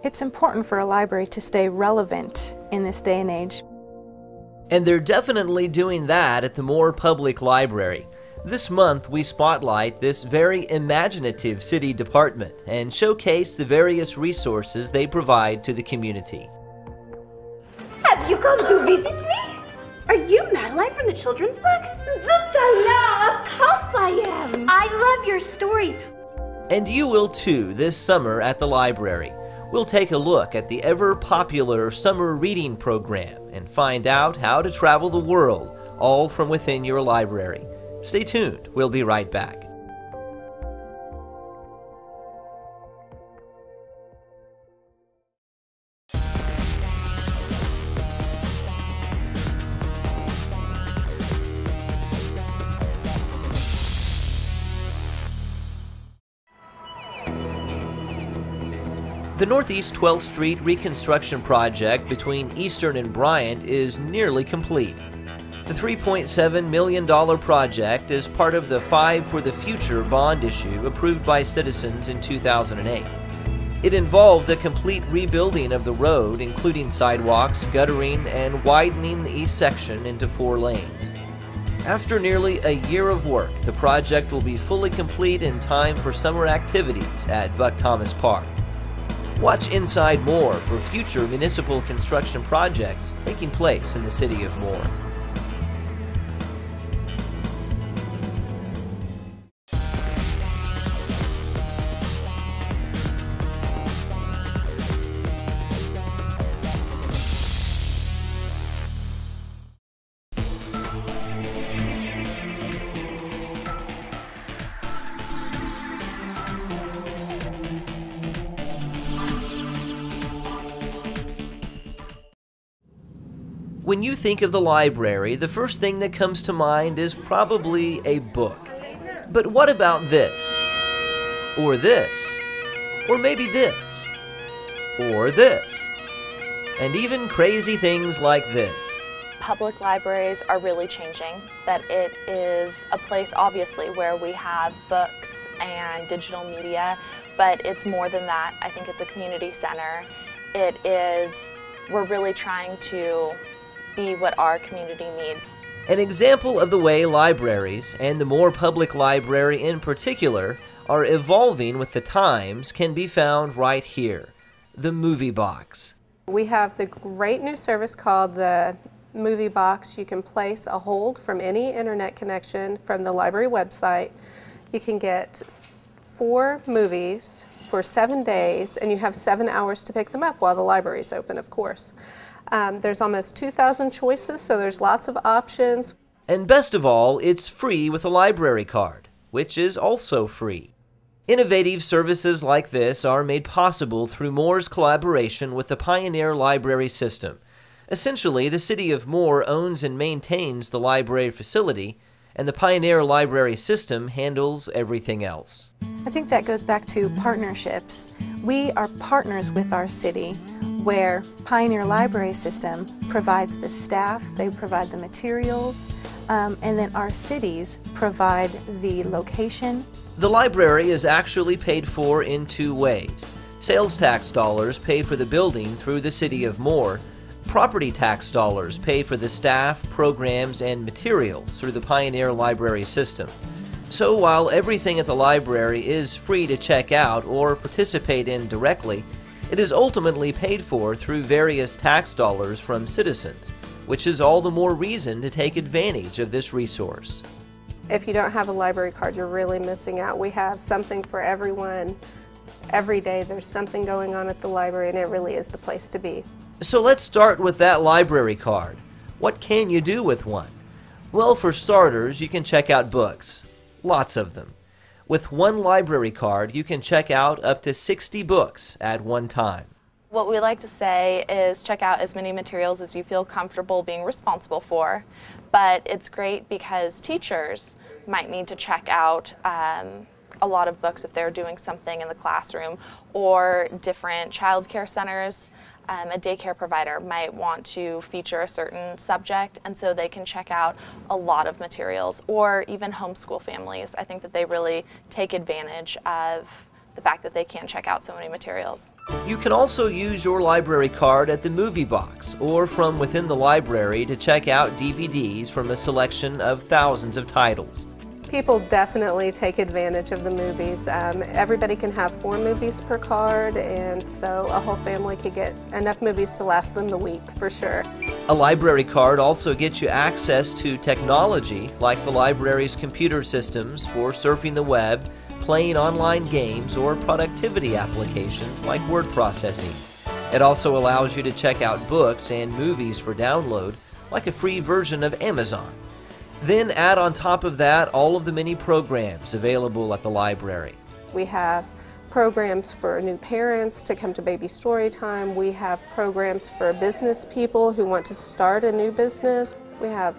It's important for a library to stay relevant in this day and age. And they're definitely doing that at the Moore Public Library. This month, we spotlight this very imaginative city department and showcase the various resources they provide to the community. Have you come to visit me? Are you Madeline from the children's book? Zutala, of course I am. I love your stories. And you will too this summer at the library. We'll take a look at the ever-popular summer reading program and find out how to travel the world, all from within your library. Stay tuned, we'll be right back. The Northeast 12th Street reconstruction project between Eastern and Bryant is nearly complete. The $3.7 million project is part of the Five for the Future bond issue approved by citizens in 2008. It involved a complete rebuilding of the road, including sidewalks, guttering, and widening the east section into 4 lanes. After nearly a year of work, the project will be fully complete in time for summer activities at Buck Thomas Park. Watch inside Moore for future municipal construction projects taking place in the city of Moore. When you think of the library, the first thing that comes to mind is probably a book. But what about this? Or this? Or maybe this? Or this? And even crazy things like this. Public libraries are really changing, that it is a place obviously where we have books and digital media, but it's more than that. I think it's a community center. We're really trying to be what our community needs. An example of the way libraries, and the Moore Public Library in particular, are evolving with the times can be found right here, the Movie Box. We have the great new service called the Movie Box. You can place a hold from any internet connection from the library website. You can get 4 movies for 7 days, and you have 7 hours to pick them up while the library is open, of course. There's almost 2,000 choices, so there's lots of options. And best of all, it's free with a library card, which is also free. Innovative services like this are made possible through Moore's collaboration with the Pioneer Library System. Essentially, the City of Moore owns and maintains the library facility, and the Pioneer Library System handles everything else. I think that goes back to partnerships. We are partners with our city, where Pioneer Library System provides the staff, they provide the materials, and then our cities provide the location. The library is actually paid for in 2 ways. Sales tax dollars pay for the building through the City of Moore. Property tax dollars pay for the staff, programs, and materials through the Pioneer Library System. So while everything at the library is free to check out or participate in directly, it is ultimately paid for through various tax dollars from citizens, which is all the more reason to take advantage of this resource. If you don't have a library card, you're really missing out. We have something for everyone. Every day there's something going on at the library, and it really is the place to be. So let's start with that library card. What can you do with one? Well, for starters, you can check out books. Lots of them. With one library card, you can check out up to 60 books at one time. What we like to say is check out as many materials as you feel comfortable being responsible for, but it's great because teachers might need to check out a lot of books if they're doing something in the classroom, or different child care centers. A daycare provider might want to feature a certain subject, and so they can check out a lot of materials, or even homeschool families. I think that they really take advantage of the fact that they can check out so many materials. You can also use your library card at the Movie Box or from within the library to check out DVDs from a selection of thousands of titles. People definitely take advantage of the movies. Everybody can have 4 movies per card, and so a whole family could get enough movies to last them the week for sure. A library card also gets you access to technology like the library's computer systems for surfing the web, playing online games, or productivity applications like word processing. It also allows you to check out books and movies for download, like a free version of Amazon. Then add on top of that all of the many programs available at the library. We have programs for new parents to come to Baby Storytime. We have programs for business people who want to start a new business. We have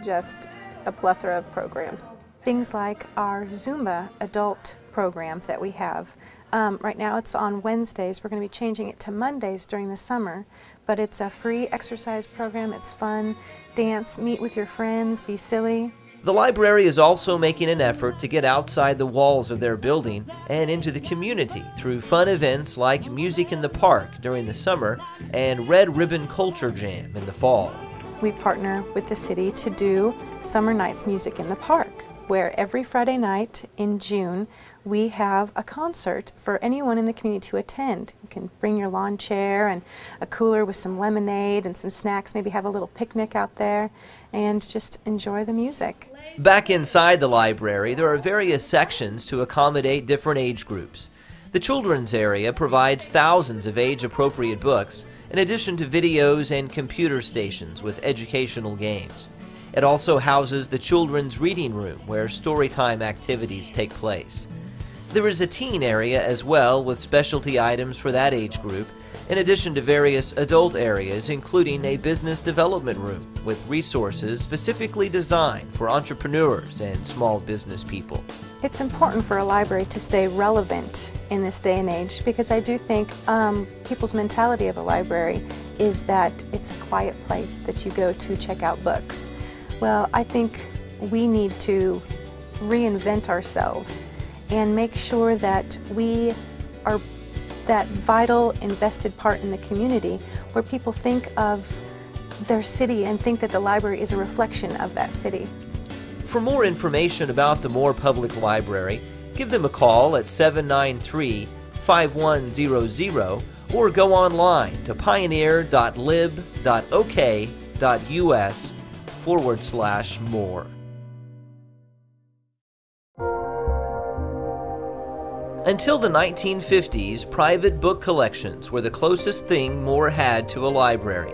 just a plethora of programs. Things like our Zumba adult programs that we have. Right now it's on Wednesdays. We're going to be changing it to Mondays during the summer, but it's a free exercise program. It's fun. Dance, meet with your friends, be silly. The library is also making an effort to get outside the walls of their building and into the community through fun events like Music in the Park during the summer and Red Ribbon Culture Jam in the fall. We partner with the city to do Summer Nights Music in the Park, where every Friday night in June we have a concert for anyone in the community to attend. You can bring your lawn chair and a cooler with some lemonade and some snacks, maybe have a little picnic out there and just enjoy the music. Back inside the library, there are various sections to accommodate different age groups. The children's area provides thousands of age-appropriate books, in addition to videos and computer stations with educational games. It also houses the children's reading room, where storytime activities take place. There is a teen area as well, with specialty items for that age group, in addition to various adult areas, including a business development room with resources specifically designed for entrepreneurs and small business people. It's important for a library to stay relevant in this day and age, because I do think people's mentality of a library is that it's a quiet place that you go to check out books. Well, I think we need to reinvent ourselves and make sure that we are that vital, invested part in the community where people think of their city and think that the library is a reflection of that city. For more information about the Moore Public Library, give them a call at 793-5100 or go online to pioneer.lib.ok.us/Moore. Until the 1950s, private book collections were the closest thing Moore had to a library.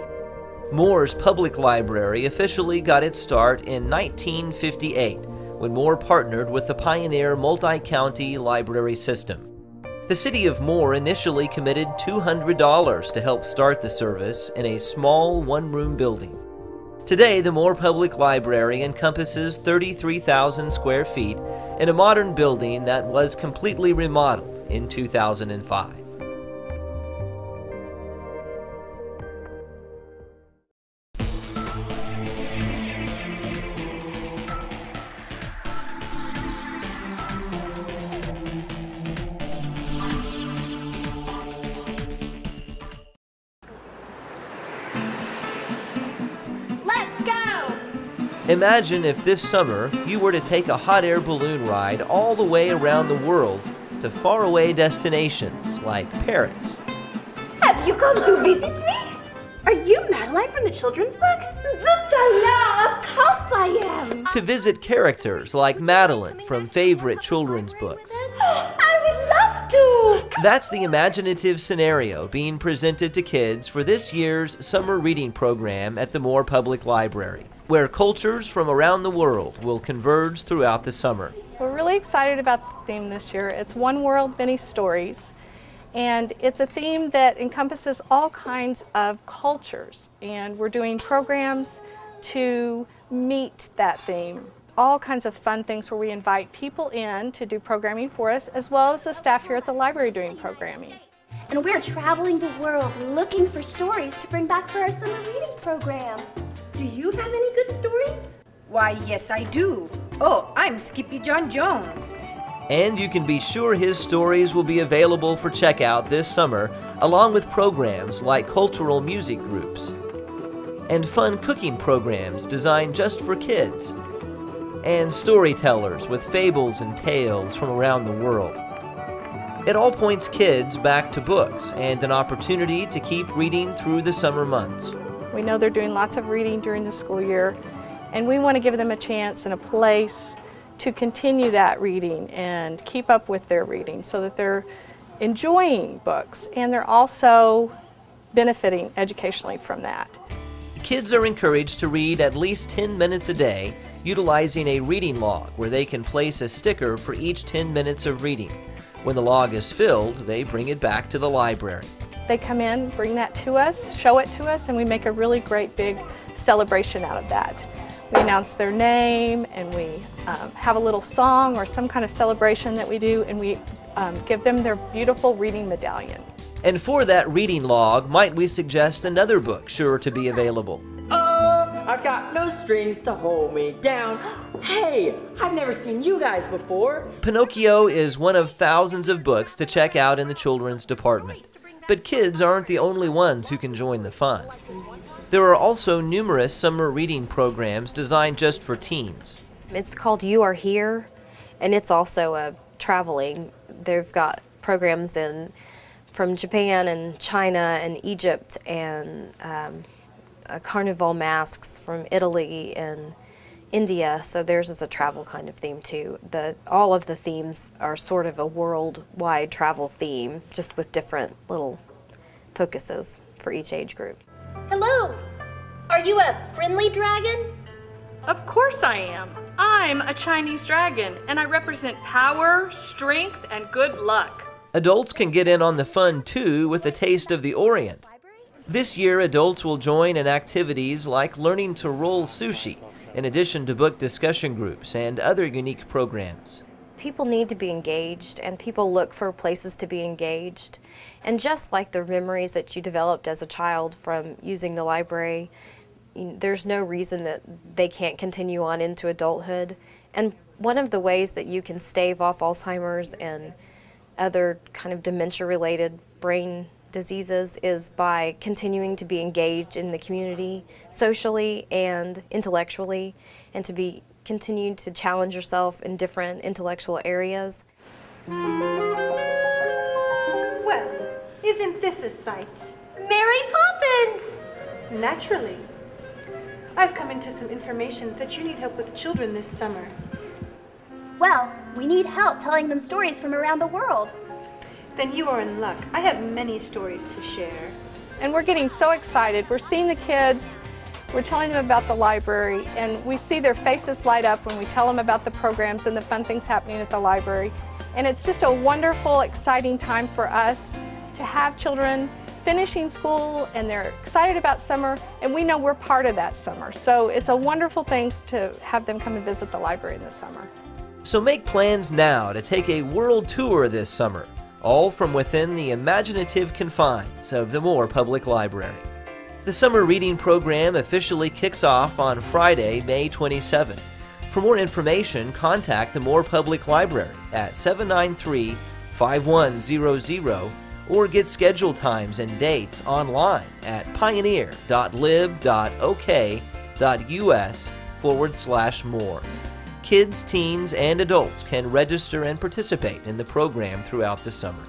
Moore's Public Library officially got its start in 1958 when Moore partnered with the Pioneer Multi-County Library System. The city of Moore initially committed $200 to help start the service in a small one-room building. Today, the Moore Public Library encompasses 33,000 square feet in a modern building that was completely remodeled in 2005. Imagine if this summer you were to take a hot air balloon ride all the way around the world to faraway destinations like Paris. Have you come to visit me? Are you Madeline from the children's book? Zutala, of course I am! To visit characters like Madeline from favorite children's books. I would love to! That's the imaginative scenario being presented to kids for this year's summer reading program at the Moore Public Library, where cultures from around the world will converge throughout the summer. We're really excited about the theme this year. It's One World, Many Stories. And it's a theme that encompasses all kinds of cultures. And we're doing programs to meet that theme. All kinds of fun things where we invite people in to do programming for us, as well as the staff here at the library doing programming. And we're traveling the world looking for stories to bring back for our summer reading program. Do you have any good stories? Why, yes, I do. Oh, I'm Skippy John Jones. And you can be sure his stories will be available for checkout this summer, along with programs like cultural music groups and fun cooking programs designed just for kids, and storytellers with fables and tales from around the world. It all points kids back to books and an opportunity to keep reading through the summer months. We know they're doing lots of reading during the school year, and we want to give them a chance and a place to continue that reading and keep up with their reading so that they're enjoying books and they're also benefiting educationally from that. Kids are encouraged to read at least 10 minutes a day, utilizing a reading log where they can place a sticker for each 10 minutes of reading. When the log is filled, they bring it back to the library. They come in, bring that to us, show it to us, and we make a really great big celebration out of that. We announce their name, and we have a little song or some kind of celebration that we do, and we give them their beautiful reading medallion. And for that reading log, might we suggest another book sure to be available? Oh, I've got no strings to hold me down. Hey, I've never seen you guys before. Pinocchio is one of thousands of books to check out in the children's department. But kids aren't the only ones who can join the fun. There are also numerous summer reading programs designed just for teens. It's called You Are Here, and it's also traveling. They've got programs from Japan and China and Egypt, and carnival masks from Italy and India, so theirs is a travel kind of theme too. All of the themes are sort of a worldwide travel theme, just with different little focuses for each age group. Hello! Are you a friendly dragon? Of course I am. I'm a Chinese dragon, and I represent power, strength, and good luck. Adults can get in on the fun too with a taste of the Orient. This year, adults will join in activities like learning to roll sushi, in addition to book discussion groups and other unique programs. People need to be engaged, and people look for places to be engaged. And just like the memories that you developed as a child from using the library, there's no reason that they can't continue on into adulthood. And one of the ways that you can stave off Alzheimer's and other kind of dementia-related brain diseases is by continuing to be engaged in the community socially and intellectually, and to be continued to challenge yourself in different intellectual areas. Well, isn't this a sight? Mary Poppins! Naturally. I've come into some information that you need help with children this summer. Well, we need help telling them stories from around the world. Then you are in luck. I have many stories to share. And we're getting so excited. We're seeing the kids, we're telling them about the library, and we see their faces light up when we tell them about the programs and the fun things happening at the library. And it's just a wonderful, exciting time for us to have children finishing school, and they're excited about summer, and we know we're part of that summer. So it's a wonderful thing to have them come and visit the library this summer. So make plans now to take a world tour this summer, all from within the imaginative confines of the Moore Public Library. The summer reading program officially kicks off on Friday, May 27. For more information, contact the Moore Public Library at 793-5100 or get schedule times and dates online at pioneer.lib.ok.us/more. Kids, teens, and adults can register and participate in the program throughout the summer.